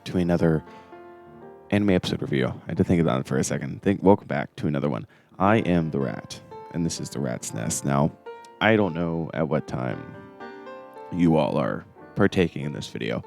back to another anime episode review. I had to think about it for a second. Welcome back to another one. I am the Rat, and this is the Rat's Nest. Now, I don't know at what time you all are partaking in this video,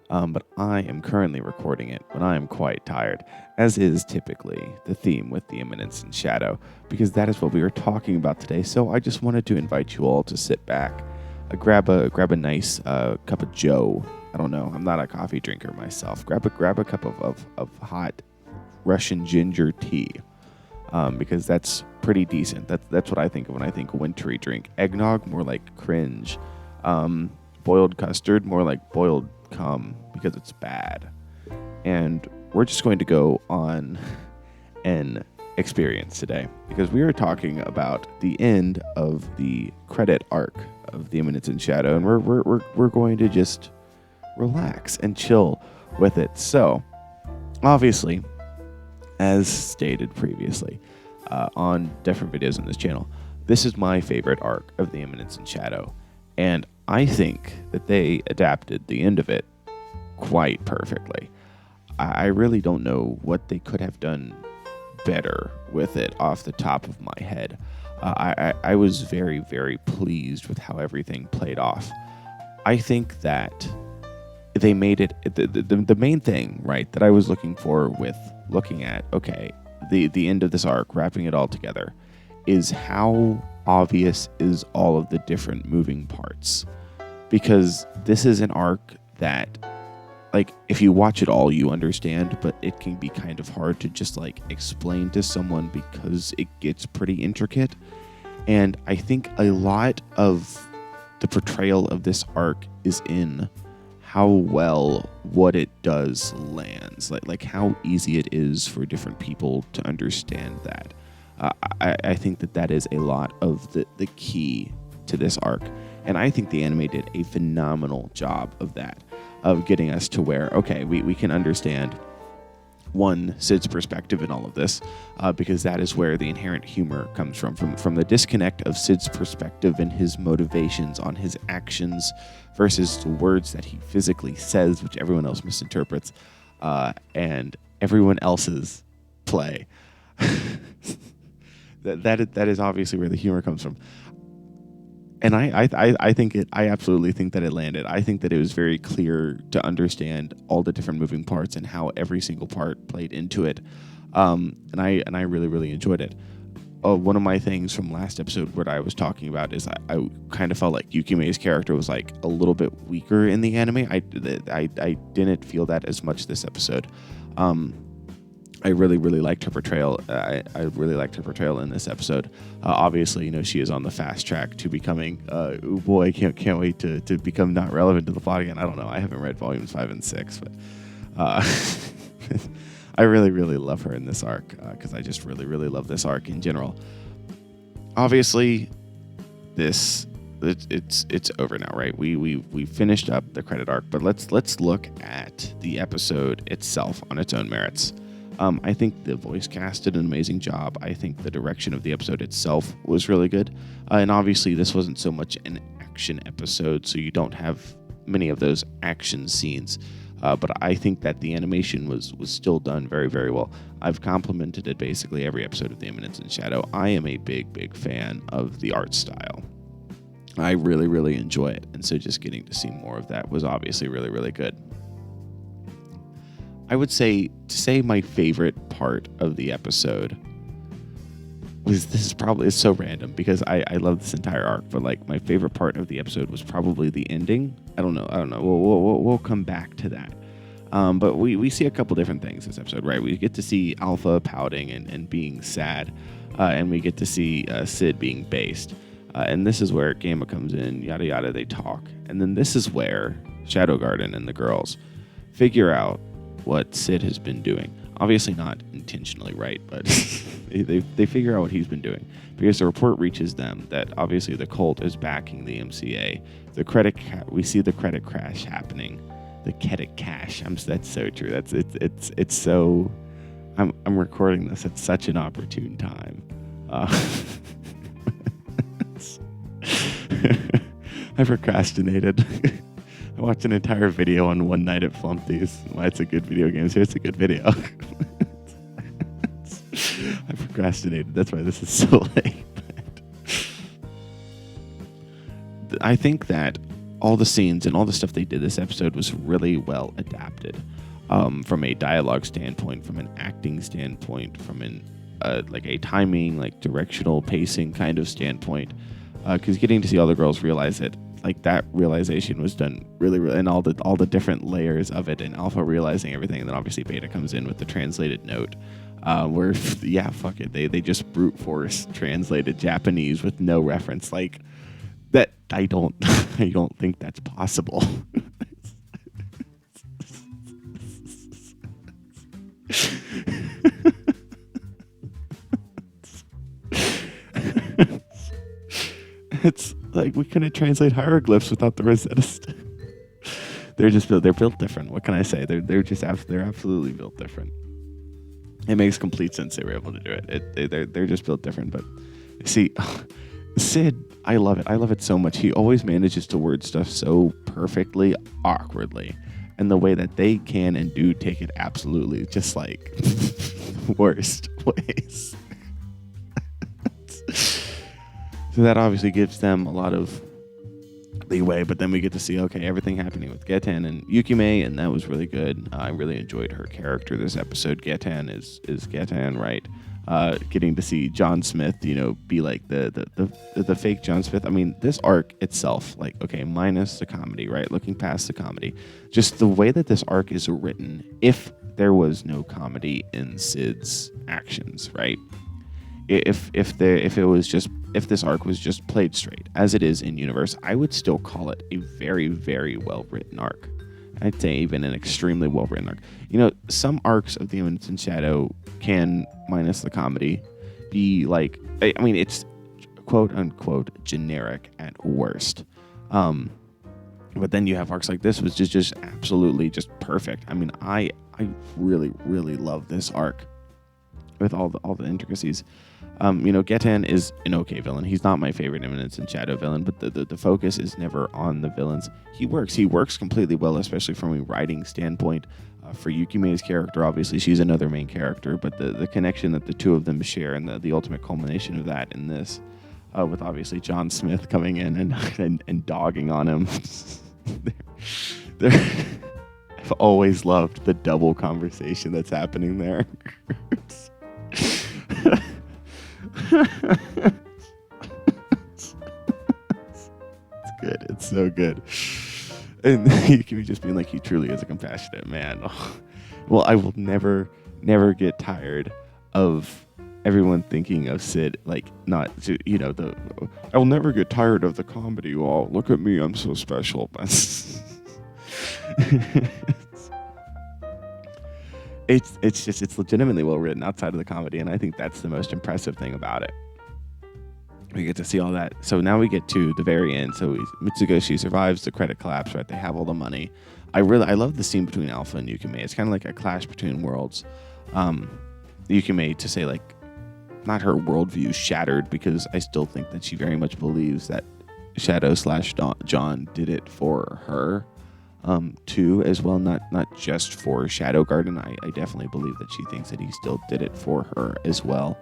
but I am currently recording it when I am quite tired, as is typically the theme with the Eminence and Shadow, because that is what we are talking about today. So I just wanted to invite you all to sit back, grab a nice cup of joe. I don't know. I'm not a coffee drinker myself. Grab a cup of hot Russian ginger tea, because that's pretty decent. That's what I think of when I think wintry drink. Eggnog, more like cringe. Boiled custard, more like boiled cum, because it's bad. And we're just going to go on an experience today, because we are talking about the end of the credit arc of the Eminence and Shadow, and we're going to just relax and chill with it. So, obviously, as stated previously on different videos on this channel, this is my favorite arc of the Eminence and Shadow, and I think that they adapted the end of it quite perfectly. I really don't know what they could have done better with it off the top of my head. I was very, very pleased with how everything played off. I think that they made it the main thing, right, that I was looking for with looking at, okay, the end of this arc, wrapping it all together, is how obvious is all of the different moving parts. Because this is an arc that, like, if you watch it all, you understand, but it can be kind of hard to just, like, explain to someone because it gets pretty intricate. And I think a lot of the portrayal of this arc is in how well what it does lands, like how easy it is for different people to understand that. I think that is a lot of the key to this arc, and I think the anime did a phenomenal job of that, of getting us to where, okay, we can understand one, Sid's perspective in all of this, because that is where the inherent humor comes from the disconnect of Sid's perspective and his motivations on his actions versus the words that he physically says, which everyone else misinterprets, and everyone else's play. that is obviously where the humor comes from. And I absolutely think that it landed. I think that it was very clear to understand all the different moving parts and how every single part played into it. And I really, really enjoyed it. One of my things from last episode, what I was talking about, is I kind of felt like Yukime's character was like a little bit weaker in the anime. I didn't feel that as much this episode. I really, really liked her portrayal. I really liked her portrayal in this episode. Obviously, she is on the fast track to becoming, oh boy, can't wait to become not relevant to the plot again. I don't know. I haven't read volumes 5 and 6, but I really, really love her in this arc, because I just really, really love this arc in general. Obviously, it's over now, right? We finished up the credit arc, but let's look at the episode itself on its own merits. I think the voice cast did an amazing job. I think the direction of the episode itself was really good. And obviously, this wasn't so much an action episode, so you don't have many of those action scenes. But I think that the animation was still done very, very well. I've complimented it basically every episode of The Eminence and Shadow. I am a big, big fan of the art style. I really, really enjoy it. And so just getting to see more of that was obviously really, really good. I would say, to say my favorite part of the episode was, it's so random because I love this entire arc, but like my favorite part of the episode was probably the ending. I don't know. We'll come back to that. But we see a couple different things this episode, right? We get to see Alpha pouting and being sad, and we get to see Sid being based. And this is where Gamma comes in, yada yada, they talk. And then this is where Shadow Garden and the girls figure out what Sid has been doing. Obviously not intentionally, right? But they figure out what he's been doing, because the report reaches them that obviously the cult is backing the MCA. We see the credit crash happening. The credit cash. That's so true. It's so. I'm recording this at such an opportune time. I procrastinated. I watched an entire video on one night at Flumpty's. Why it's a good video game. So it's a good video. I procrastinated. That's why this is so late. I think that all the scenes and all the stuff they did this episode was really well adapted, from a dialogue standpoint, from an acting standpoint, from like a timing, like directional pacing kind of standpoint. Because getting to see all the girls realize it, like that realization was done really, really, and all the different layers of it, and Alpha realizing everything, and then obviously Beta comes in with the translated note, where yeah, fuck it, they just brute force translated Japanese with no reference, like that. I don't think that's possible. It's like we couldn't translate hieroglyphs without the Rosetta Stone. They're built different. What can I say? They're absolutely built different. It makes complete sense they were able to do it. They're just built different. But see, Sid, I love it. I love it so much. He always manages to word stuff so perfectly, awkwardly, and the way that they can and do take it absolutely just like worst ways. So that obviously gives them a lot of leeway, but then we get to see, okay, everything happening with Getan and Yukime, and that was really good. I really enjoyed her character this episode. Getan is Getan, right? Getting to see John Smith, be like the fake John Smith. I mean, this arc itself, like, okay, minus the comedy, right? Looking past the comedy, just the way that this arc is written, if there was no comedy in Sid's actions, right? If this arc was just played straight, as it is in universe, I would still call it a very, very well written arc. I'd say even an extremely well written arc. Some arcs of the Eminence and Shadow can, minus the comedy, be like, I mean, it's quote unquote generic at worst. But then you have arcs like this, which is just absolutely just perfect. I mean, I really, really love this arc with all the intricacies. Getan is an okay villain. He's not my favorite Eminence and Shadow villain, but the focus is never on the villains. He works completely well, especially from a writing standpoint. For Yukime's character, obviously, she's another main character, but the connection that the two of them share, and the ultimate culmination of that in this, with obviously John Smith coming in and dogging on him. I've always loved the double conversation that's happening there. It's good. It's so good. And you can be just being like, he truly is a compassionate man. Well, I will never get tired of everyone thinking of Sid, like, not, I will never get tired of the comedy. Well, look at me, I'm so special. It's legitimately well written outside of the comedy, and I think that's the most impressive thing about it. We get to see all that. So now we get to the very end. So Mitsugoshi survives the credit collapse, right? They have all the money. I love the scene between Alpha and Yukime. It's kind of like a clash between worlds. Yukime, to say, like, not her worldview shattered, because I still think that she very much believes that Shadow / John did it for her. Too, as well, not just for Shadow Garden. I definitely believe that she thinks that he still did it for her as well,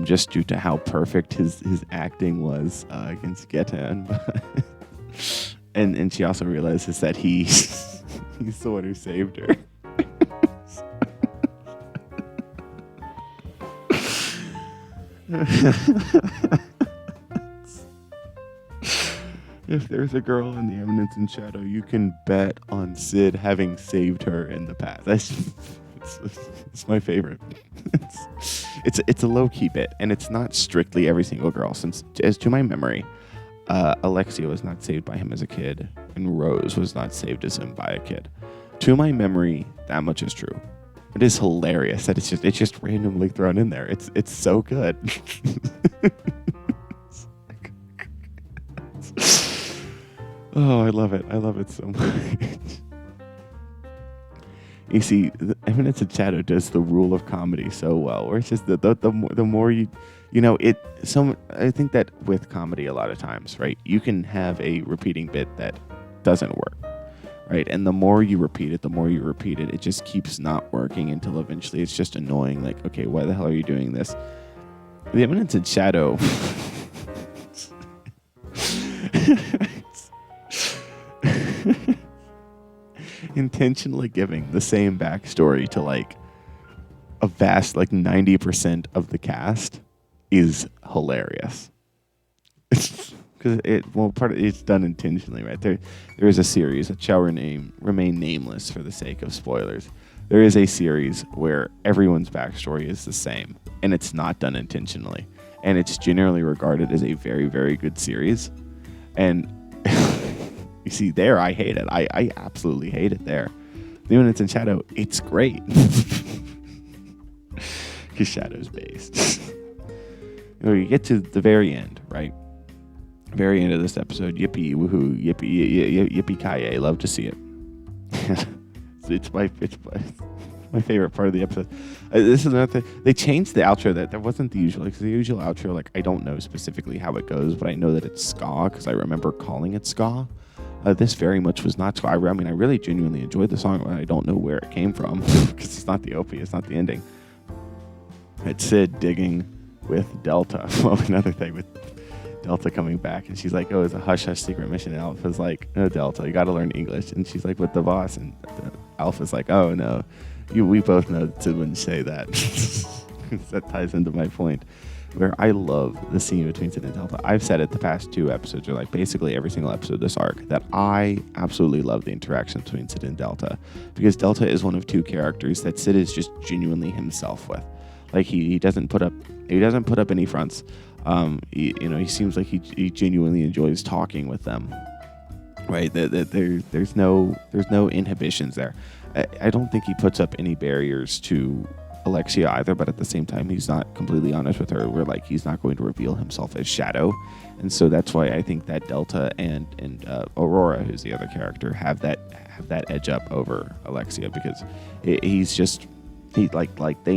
just due to how perfect his acting was against Getan. and she also realizes that he's the one who saved her. If there's a girl in the Eminence and Shadow, you can bet on Sid having saved her in the past. It's my favorite. It's a low-key bit, and it's not strictly every single girl, since, as to my memory, Alexia was not saved by him as a kid, and Rose was not saved as him by a kid. To my memory, that much is true. It is hilarious that it's just randomly thrown in there. It's so good. Oh, I love it. I love it so much. You see, the Eminence and Shadow does the rule of comedy so well, where it's just the more you I think that with comedy a lot of times, right, you can have a repeating bit that doesn't work. right? And the more you repeat it, it just keeps not working until eventually it's just annoying. Like, okay, why the hell are you doing this? The Eminence and Shadow intentionally giving the same backstory to like a vast, like 90% of the cast is hilarious. Because it's done intentionally, right? There is a series that shall remain nameless for the sake of spoilers. There is a series where everyone's backstory is the same, and it's not done intentionally, and it's generally regarded as a very, very good series. And you see, there I hate it. I absolutely hate it. There, The Eminence and Shadow, it's great because Shadow's based. You get to the very end, right? Very end of this episode, yippee, woohoo, yippee ki-yay. Love to see it. it's my favorite part of the episode. This is another thing. They changed the outro. That wasn't the usual. Because the usual outro, like, I don't know specifically how it goes, but I know that it's ska because I remember calling it ska. This very much was not ska. I mean, I really genuinely enjoyed the song, but I don't know where it came from because it's not the OP. It's not the ending. It's Sid digging with Delta. Well, another thing with Delta coming back, and she's like, oh, it's a hush-hush secret mission. And Alpha's like, no, Delta, you got to learn English. And she's like, with the boss. And Alpha's like, oh, no, we both know Sid wouldn't say that. That ties into my point, where I love the scene between Sid and Delta. I've said it the past 2 episodes, or like basically every single episode of this arc, that I absolutely love the interaction between Sid and Delta, because Delta is one of 2 characters that Sid is just genuinely himself with. Like he doesn't put up any fronts. He seems like he genuinely enjoys talking with them, right? There's no inhibitions there. I don't think he puts up any barriers to Alexia either, but at the same time, he's not completely honest with her. Where like he's not going to reveal himself as Shadow, and so that's why I think that Delta and Aurora, who's the other character, have that edge up over Alexia, because they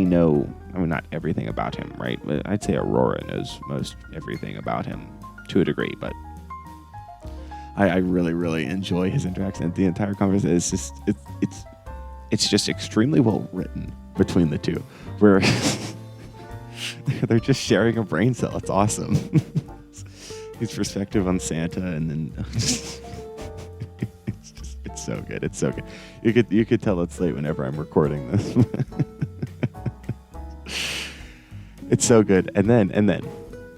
know. I mean, not everything about him, right? But I'd say Aurora knows most everything about him to a degree, but I really, really enjoy his interaction. The entire conversation is it's just extremely well written between the 2, where they're just sharing a brain cell. It's awesome. His perspective on Santa, and then it's so good. It's so good. You could tell it's late whenever I'm recording this. It's so good. And then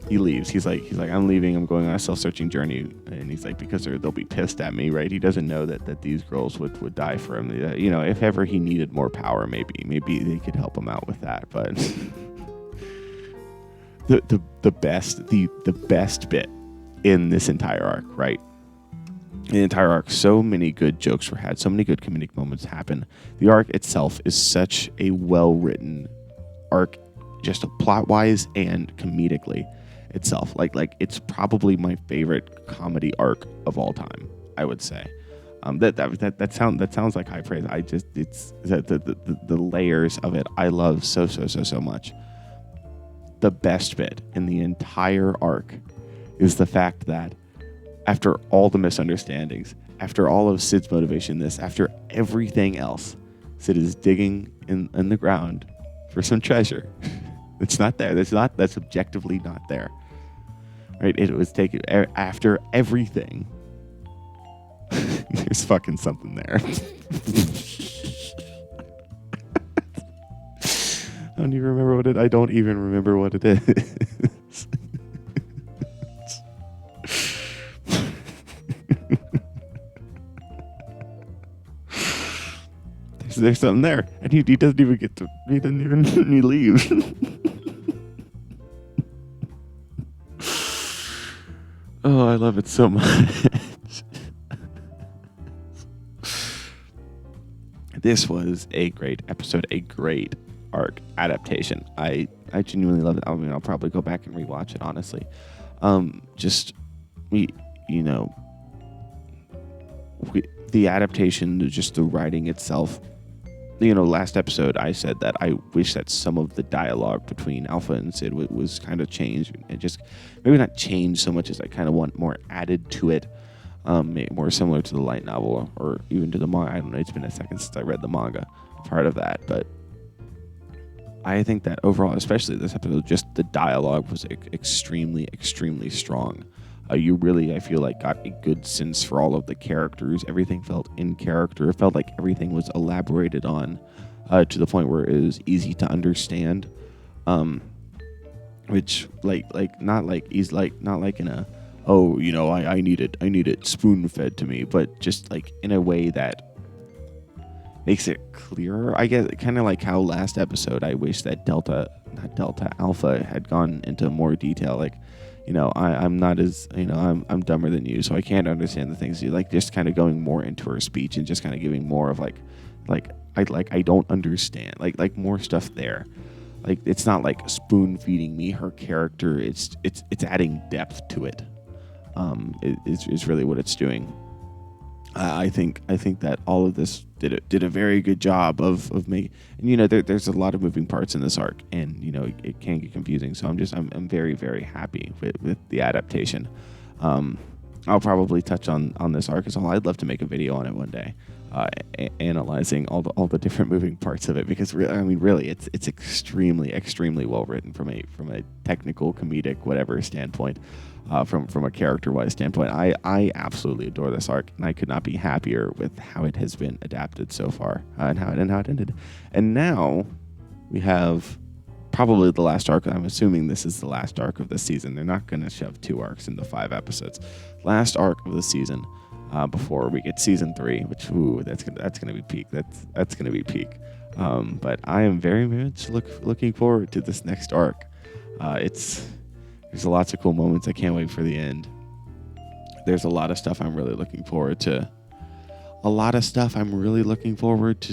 he leaves. He's like, I'm leaving. I'm going on a self-searching journey. And he's like, because they'll be pissed at me, right? He doesn't know that these girls would die for him. If ever he needed more power, maybe they could help him out with that. But the best bit in this entire arc, right? The entire arc, so many good jokes were had, so many good comedic moments happen. The arc itself is such a well-written arc, just plot-wise and comedically itself. Like it's probably my favorite comedy arc of all time, I would say. That sounds like high praise. It's the layers of it I love so much. The best bit in the entire arc is the fact that after all the misunderstandings, after all of Sid's motivation, after everything else, Sid is digging in the ground for some treasure. It's not there. That's objectively not there. Right? It was taken after everything. There's fucking something there. I don't even remember what it is. There's something there, and he doesn't even get to. He leaves. Oh, I love it so much. This was a great episode, a great arc adaptation. I genuinely love it. I mean, I'll probably go back and rewatch it, honestly. The adaptation, just the writing itself. Last episode I said that I wish that some of the dialogue between Alpha and Sid was kind of changed, and just maybe not changed so much as I kind of want more added to it. more similar to the light novel or even to the manga. I don't know. It's been a second since I read the manga. Part of that, but I think that overall, especially this episode, just the dialogue was extremely, extremely strong. You really, I feel like, got a good sense for all of the characters. Everything felt in character. It felt like everything was elaborated on to the point where it was easy to understand. Which not like in a, oh, I need it spoon fed to me, but just like in a way that makes it clearer. I guess kind of like how last episode I wish that Alpha had gone into more detail. Like, I'm not as, I'm dumber than you, so I can't understand the things you like. Just kind of going more into her speech and just kind of giving more of I don't understand. Like more stuff there. Like it's not like spoon feeding me her character. It's adding depth to it. Is really what it's doing. I think that all of this did a very good job of making, and there's a lot of moving parts in this arc, and it can get confusing. So I'm very, very happy with the adaptation. I'll probably touch on this arc as well. I'd love to make a video on it one day, analyzing all the different moving parts of it, because really it's extremely, extremely well written from a technical, comedic, whatever standpoint. From a character-wise standpoint, I absolutely adore this arc, and I could not be happier with how it has been adapted so far, and how it ended. And now we have probably the last arc. I'm assuming this is the last arc of the season. They're not going to shove 2 arcs into 5 episodes. Last arc of the season before we get season 3, which that's gonna be peak. That's gonna be peak. But I am very much looking forward to this next arc. There's lots of cool moments. I can't wait for the end. There's a lot of stuff I'm really looking forward to.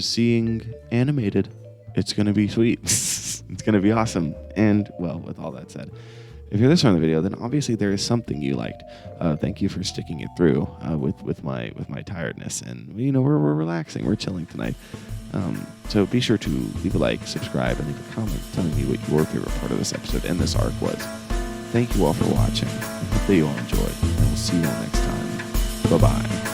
Seeing animated. It's going to be sweet. It's going to be awesome. And, well, with all that said, if you're this far in the video, then obviously there is something you liked. Thank you for sticking it through with my tiredness. And, we're relaxing. We're chilling tonight. So be sure to leave a like, subscribe, and leave a comment telling me what your favorite part of this episode and this arc was. Thank you all for watching. I hope that you all enjoyed, and we'll see you all next time. Bye-bye.